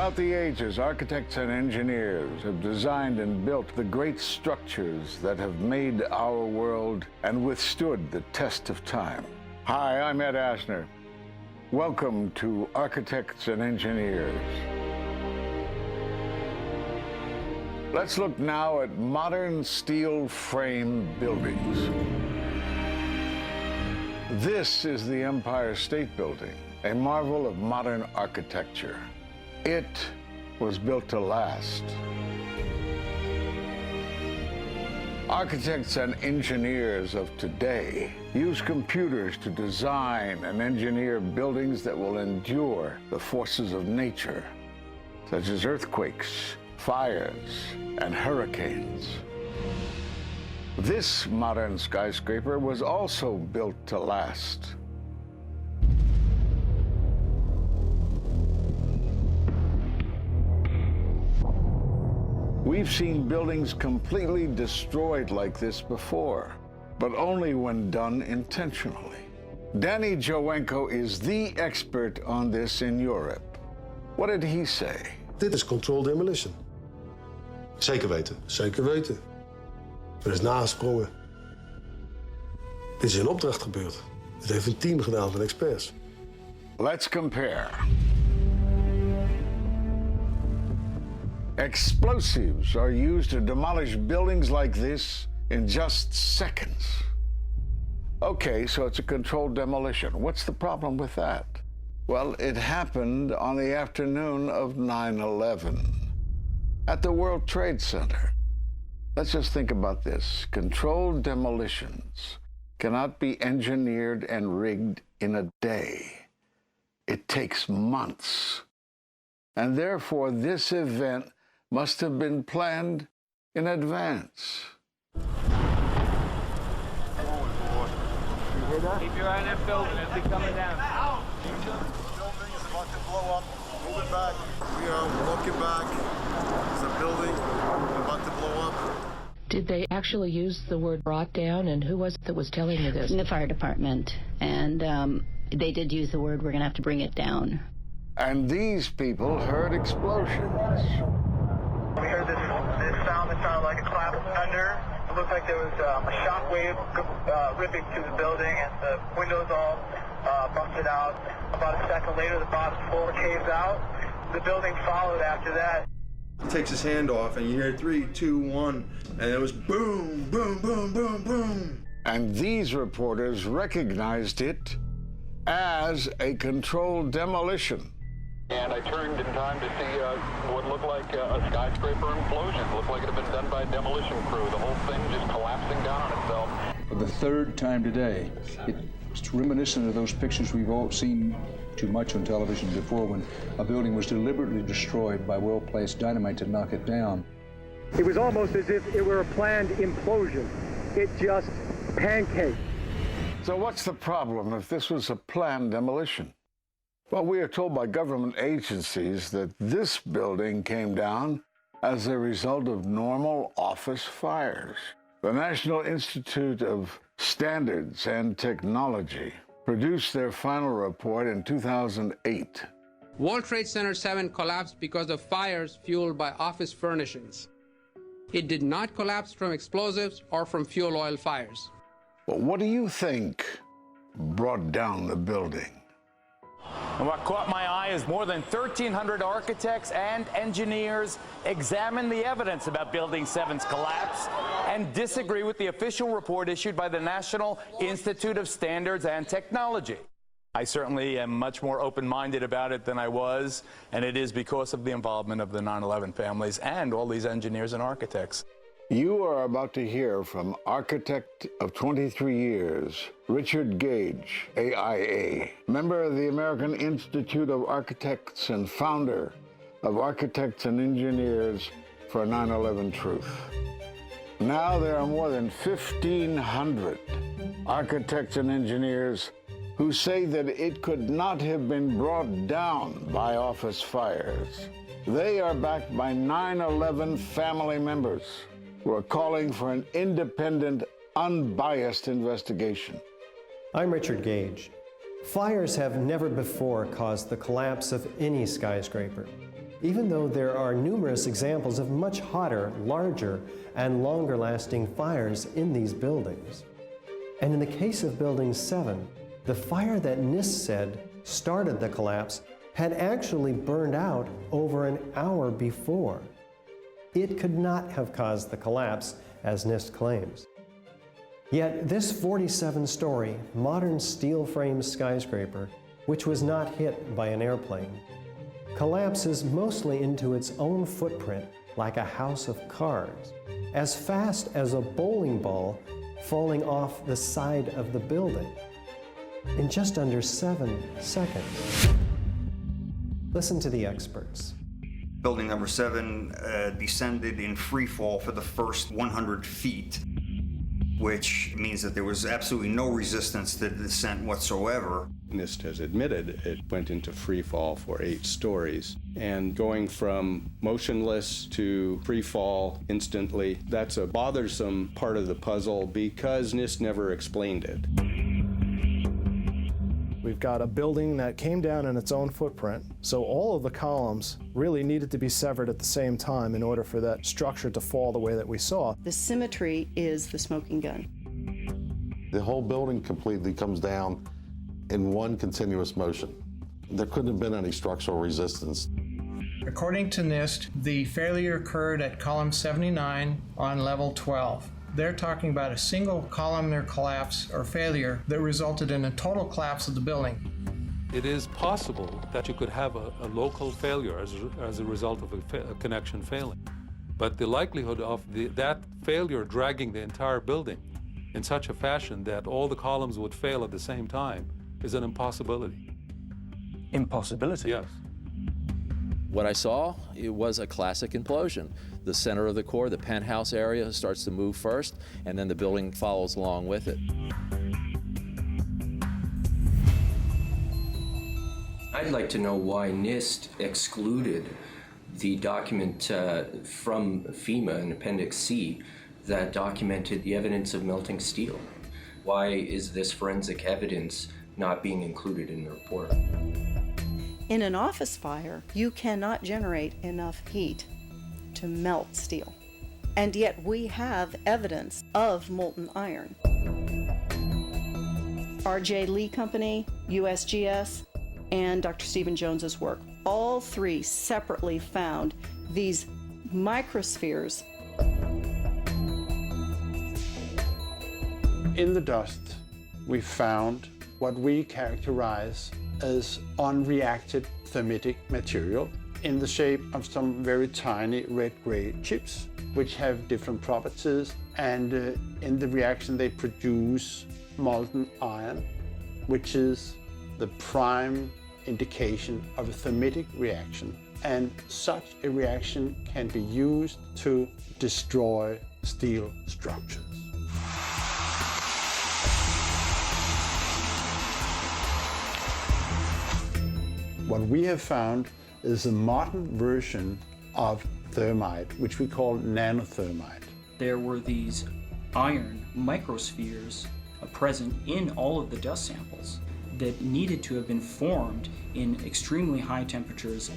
Throughout the ages, architects and engineers have designed and built the great structures that have made our world and withstood the test of time. Hi, I'm Ed Asner. Welcome to Architects and Engineers. Let's look now at modern steel frame buildings. This is the Empire State Building, a marvel of modern architecture. It was built to last. Architects and engineers of today use computers to design and engineer buildings that will endure the forces of nature, such as earthquakes, fires, and hurricanes. This modern skyscraper was also built to last. We've seen buildings completely destroyed like this before, but only when done intentionally. Danny Jowenko is the expert on this in Europe. What did he say? Dit is controlled demolition. Zeker weten. Zeker weten. Er is nagesprongen. Dit is in opdracht gebeurd. Dit heeft een team gedaan van experts. Let's compare. Explosives are used to demolish buildings like this in just seconds. Okay, so it's a controlled demolition. What's the problem with that? Well, it happened on the afternoon of 9/11 at the World Trade Center. Let's just think about this. Controlled demolitions cannot be engineered and rigged in a day. It takes months. And therefore, this event must have been planned in advance. You hear that? Keep your eye on that building as they coming down. The building is about to blow up. Moving back. We are walking back. There's a building about to blow up. Did they actually use the word brought down, and who was it that was telling you this? The fire department, and they did use the word, we're going to have to bring it down. And these people heard explosions. We heard this sound that sounded like a clap of thunder. It looked like there was a shock wave ripping through the building, and the windows all busted out. About a second later, the bottom floor caves out. The building followed after that. He takes his hand off, and you hear 3, 2, 1, and it was boom, boom, boom, boom, boom. And these reporters recognized it as a controlled demolition. And I turned in time to see what looked like a skyscraper implosion. It looked like it had been done by a demolition crew. The whole thing just collapsing down on itself. For the third time today, it's reminiscent of those pictures we've all seen too much on television before, when a building was deliberately destroyed by well-placed dynamite to knock it down. It was almost as if it were a planned implosion. It just pancaked. So what's the problem if this was a planned demolition? Well, we are told by government agencies that this building came down as a result of normal office fires. The National Institute of Standards and Technology produced their final report in 2008. World Trade Center 7 collapsed because of fires fueled by office furnishings. It did not collapse from explosives or from fuel oil fires. But what do you think brought down the building? And what caught my eye is more than 1,300 architects and engineers examine the evidence about Building 7's collapse and disagree with the official report issued by the National Institute of Standards and Technology. I certainly am much more open-minded about it than I was, and it is because of the involvement of the 9/11 families and all these engineers and architects. You are about to hear from architect of 23 years, Richard Gage AIA, member of the American Institute of Architects and founder of Architects and Engineers for 9/11 Truth. Now there are more than 1,500 architects and engineers who say that it could not have been brought down by office fires. They are backed by 9/11 family members who are calling for an independent, unbiased investigation. I'm Richard Gage. Fires have never before caused the collapse of any skyscraper. even though there are numerous examples of much hotter, larger, and longer-lasting fires in these buildings. And in the case of Building 7, the fire that NIST said started the collapse had actually burned out over an hour before. It could not have caused the collapse, as NIST claims. Yet this 47-story, modern steel-framed skyscraper, which was not hit by an airplane, collapses mostly into its own footprint like a house of cards, as fast as a bowling ball falling off the side of the building, in just under 7 seconds. Listen to the experts. Building number 7 descended in free fall for the first 100 feet, which means that there was absolutely no resistance to the descent whatsoever. NIST has admitted it went into free fall for 8 stories. And going from motionless to free fall instantly, that's a bothersome part of the puzzle because NIST never explained it. We've got a building that came down in its own footprint, so all of the columns really needed to be severed at the same time in order for that structure to fall the way that we saw. The symmetry is the smoking gun. The whole building completely comes down in one continuous motion. There couldn't have been any structural resistance. According to NIST, the failure occurred at column 79 on level 12. They're talking about a single columnar collapse or failure that resulted in a total collapse of the building. It is possible that you could have a local failure as a result of a connection failing. But the likelihood of that failure dragging the entire building in such a fashion that all the columns would fail at the same time is an impossibility. Impossibility? Yes. What I saw, it was a classic implosion. The center of the core, the penthouse area, starts to move first, and then the building follows along with it. I'd like to know why NIST excluded the document from FEMA in Appendix C that documented the evidence of melting steel. Why is this forensic evidence not being included in the report? In an office fire, you cannot generate enough heat to melt steel. And yet we have evidence of molten iron. R.J. Lee Company, USGS, and Dr. Stephen Jones's work, all three separately found these microspheres. In the dust, we found what we characterize as unreacted thermitic material in the shape of some very tiny red-gray chips, which have different properties, and in the reaction they produce molten iron, which is the prime indication of a thermitic reaction. And such a reaction can be used to destroy steel structures. What we have found is a modern version of thermite, which we call nanothermite. There were these iron microspheres present in all of the dust samples that needed to have been formed in extremely high temperatures.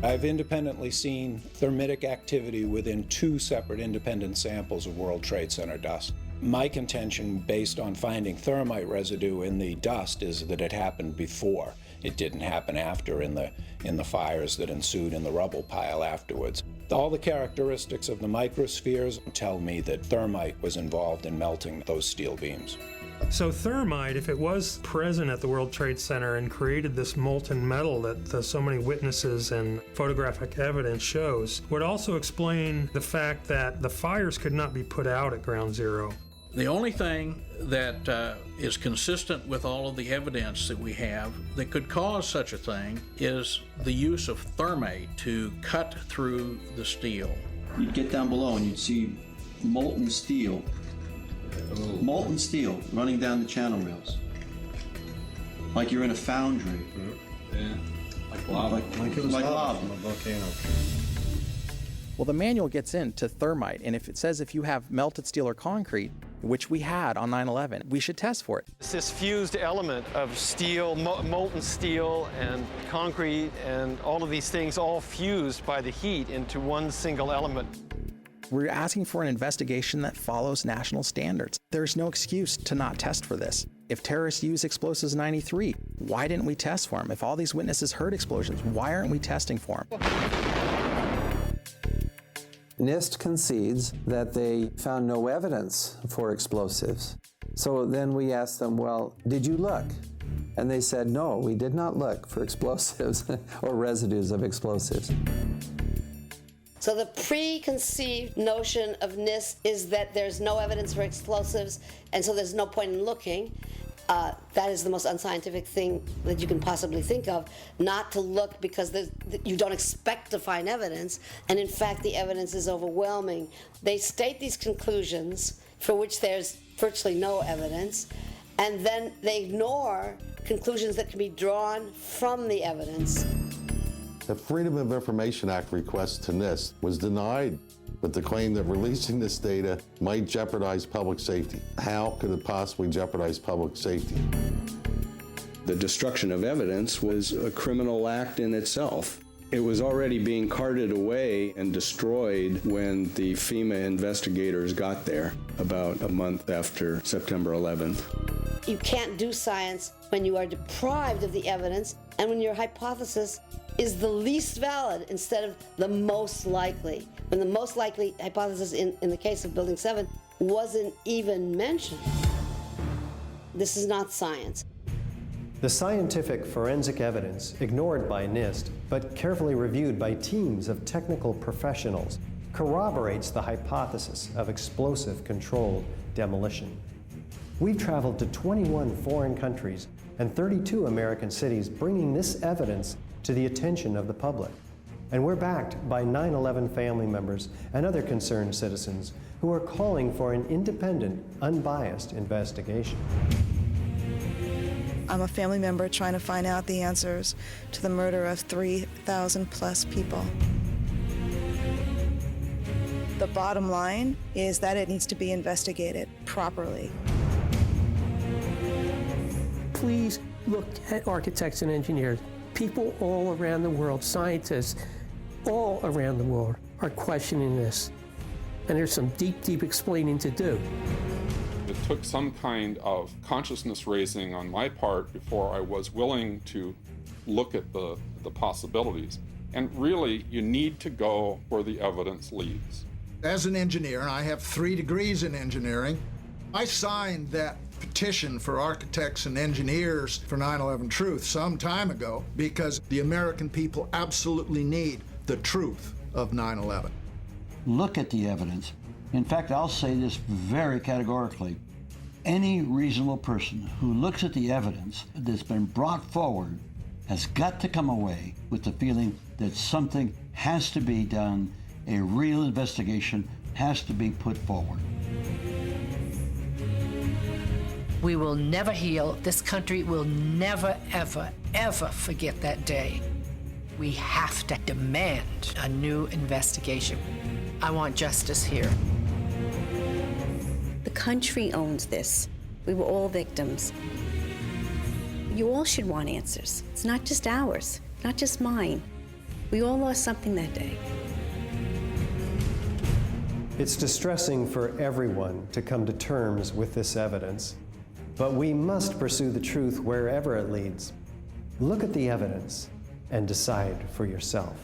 I've independently seen thermitic activity within 2 separate independent samples of World Trade Center dust. My contention, based on finding thermite residue in the dust, is that it happened before. It didn't happen after in the fires that ensued in the rubble pile afterwards. All the characteristics of the microspheres tell me that thermite was involved in melting those steel beams. So thermite, if it was present at the World Trade Center and created this molten metal that so many witnesses and photographic evidence shows, would also explain the fact that the fires could not be put out at Ground Zero. The only thing that is consistent with all of the evidence that we have that could cause such a thing is the use of thermite to cut through the steel. You'd get down below and you'd see molten steel. Molten steel running down the channel rails. Like you're in a foundry. Yeah. Like lava. Like it was lava. From a volcano. Well, the manual gets into thermite, and if it says if you have melted steel or concrete, which we had on 9/11. We should test for it. This fused element of steel, molten steel and concrete and all of these things all fused by the heat into one single element. We're asking for an investigation that follows national standards. There's no excuse to not test for this. If terrorists use explosives in '93, why didn't we test for them? If all these witnesses heard explosions, why aren't we testing for them? NIST concedes that they found no evidence for explosives. So then we asked them, well, did you look? And they said, no, we did not look for explosives or residues of explosives. So the preconceived notion of NIST is that there's no evidence for explosives, and so there's no point in looking. That is the most unscientific thing that you can possibly think of, not to look because you don't expect to find evidence, and in fact the evidence is overwhelming. They state these conclusions for which there's virtually no evidence, and then they ignore conclusions that can be drawn from the evidence. The Freedom of Information Act request to NIST was denied with the claim that releasing this data might jeopardize public safety. How could it possibly jeopardize public safety? The destruction of evidence was a criminal act in itself. It was already being carted away and destroyed when the FEMA investigators got there about a month after September 11th. You can't do science when you are deprived of the evidence and when your hypothesis is the least valid instead of the most likely. When the most likely hypothesis in the case of Building 7 wasn't even mentioned. This is not science. The scientific forensic evidence, ignored by NIST, but carefully reviewed by teams of technical professionals, corroborates the hypothesis of explosive controlled demolition. We've traveled to 21 foreign countries and 32 American cities, bringing this evidence to the attention of the public. And we're backed by 9/11 family members and other concerned citizens who are calling for an independent, unbiased investigation. I'm a family member trying to find out the answers to the murder of 3,000 plus people. The bottom line is that it needs to be investigated properly. Please look at architects and engineers. People all around the world, scientists all around the world are questioning this. And there's some deep, deep explaining to do. It took some kind of consciousness raising on my part before I was willing to look at the possibilities. And really, you need to go where the evidence leads. As an engineer, and I have 3 degrees in engineering, I signed that petition for architects and engineers for 9/11 truth some time ago because the American people absolutely need the truth of 9/11. Look at the evidence. In fact, I'll say this very categorically. Any reasonable person who looks at the evidence that's been brought forward has got to come away with the feeling that something has to be done, a real investigation has to be put forward. We will never heal. This country will never, ever, ever forget that day. We have to demand a new investigation. I want justice here. The country owns this. We were all victims. You all should want answers. It's not just ours, not just mine. We all lost something that day. It's distressing for everyone to come to terms with this evidence, but we must pursue the truth wherever it leads. Look at the evidence and decide for yourself.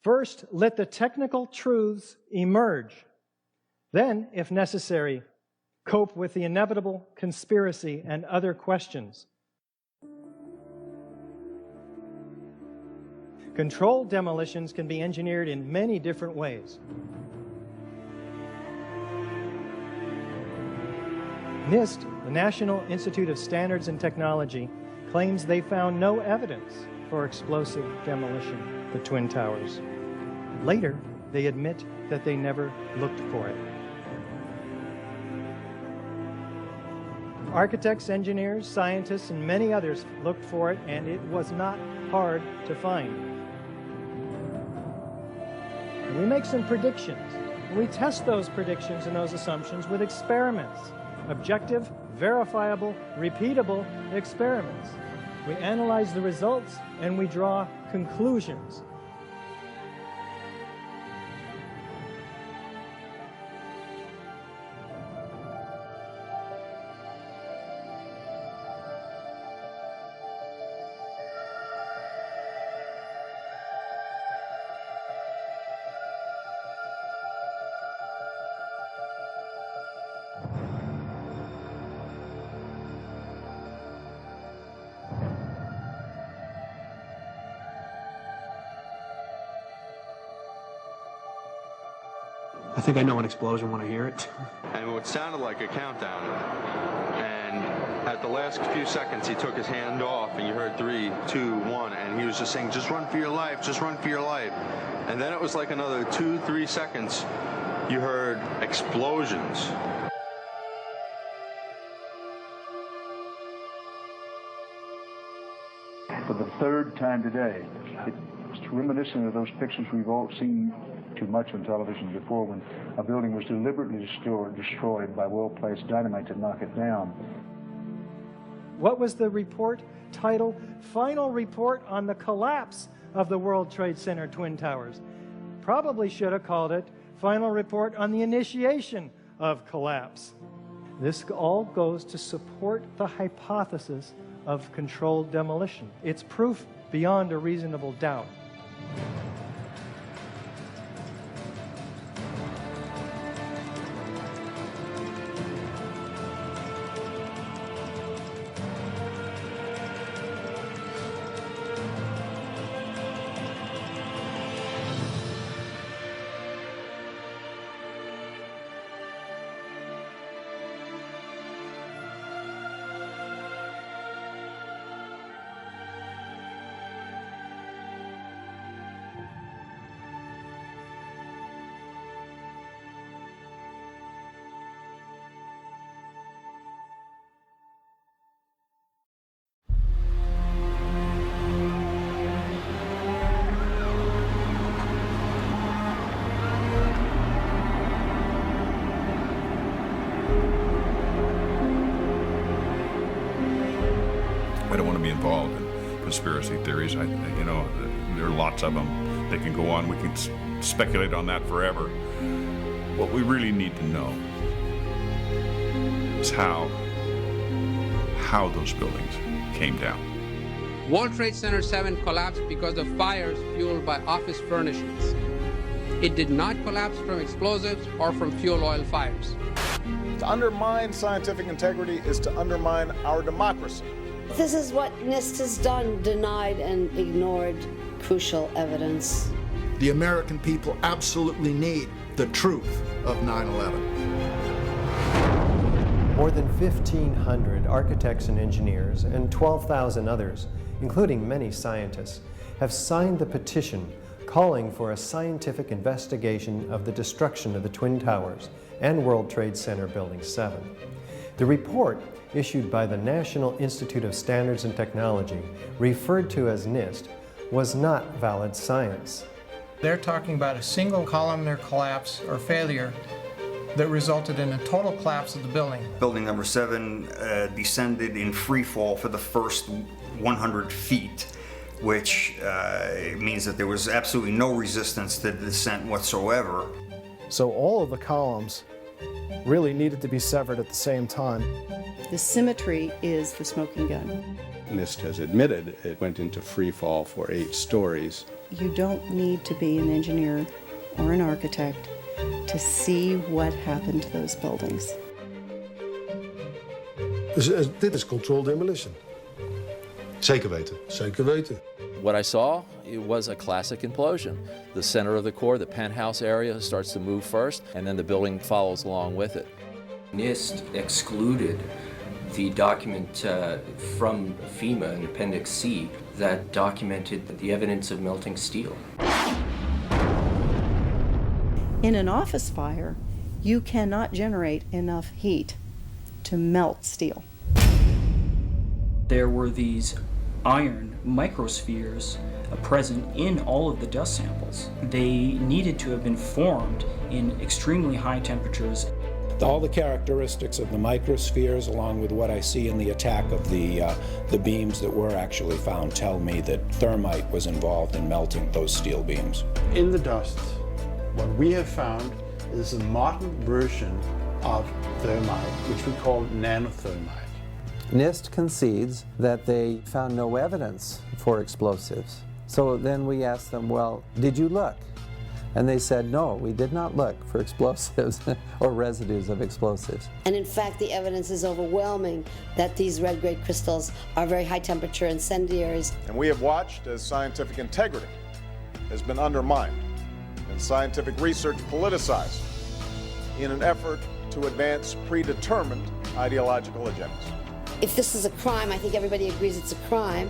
First, let the technical truths emerge. Then, if necessary, cope with the inevitable conspiracy and other questions. Controlled demolitions can be engineered in many different ways. NIST, the National Institute of Standards and Technology, claims they found no evidence for explosive demolition of the Twin Towers. Later, they admit that they never looked for it. Architects, engineers, scientists, and many others looked for it, and it was not hard to find. And we make some predictions, and we test those predictions and those assumptions with experiments. Objective, verifiable, repeatable experiments. We analyze the results and we draw conclusions. I think I know an explosion when I hear it. And what sounded like a countdown. And at the last few seconds, he took his hand off, and you heard 3, 2, 1, and he was just saying, just run for your life, just run for your life. And then it was like another 2, 3 seconds, you heard explosions. For the third time today, it's reminiscent of those pictures we've all seen too much on television before, when a building was deliberately destroyed by well-placed dynamite to knock it down. What was the report title? Final Report on the Collapse of the World Trade Center Twin Towers. Probably should have called it Final Report on the Initiation of Collapse. This all goes to support the hypothesis of controlled demolition. It's proof beyond a reasonable doubt. I don't want to be involved in conspiracy theories. There are lots of them. They can go on. We can speculate on that forever. What we really need to know is how those buildings came down. World Trade Center 7 collapsed because of fires fueled by office furnishings. It did not collapse from explosives or from fuel oil fires. To undermine scientific integrity is to undermine our democracy. This is what NIST has done, denied and ignored crucial evidence. The American people absolutely need the truth of 9/11. More than 1,500 architects and engineers and 12,000 others, including many scientists, have signed the petition calling for a scientific investigation of the destruction of the Twin Towers and World Trade Center Building 7. The report, issued by the National Institute of Standards and Technology, referred to as NIST, was not valid science. They're talking about a single columnar collapse or failure that resulted in a total collapse of the building. Building number 7 descended in free fall for the first 100 feet, which means that there was absolutely no resistance to the descent whatsoever. So all of the columns really needed to be severed at the same time. The symmetry is the smoking gun. NIST has admitted it went into free fall for 8 stories. You don't need to be an engineer or an architect to see what happened to those buildings. Dus dit is controlled demolition. Zeker weten. Zeker weten. What I saw, it was a classic implosion. The center of the core, the penthouse area, starts to move first, and then the building follows along with it. NIST excluded the document from FEMA in Appendix C that documented the evidence of melting steel. In an office fire, you cannot generate enough heat to melt steel. There were these iron microspheres present in all of the dust samples. They needed to have been formed in extremely high temperatures. All the characteristics of the microspheres, along with what I see in the attack of the beams that were actually found, tell me that thermite was involved in melting those steel beams. In the dust, what we have found is a modern version of thermite, which we call nanothermite. NIST concedes that they found no evidence for explosives. So then we asked them, well, did you look? And they said, no, we did not look for explosives or residues of explosives. And in fact, the evidence is overwhelming that these red-grade crystals are very high-temperature incendiaries. And we have watched as scientific integrity has been undermined and scientific research politicized in an effort to advance predetermined ideological agendas. If this is a crime, I think everybody agrees it's a crime.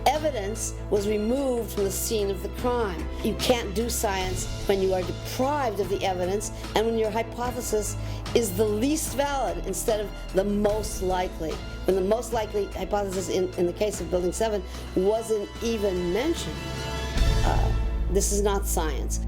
Evidence was removed from the scene of the crime. You can't do science when you are deprived of the evidence and when your hypothesis is the least valid instead of the most likely. When the most likely hypothesis in the case of Building 7 wasn't even mentioned. This is not science.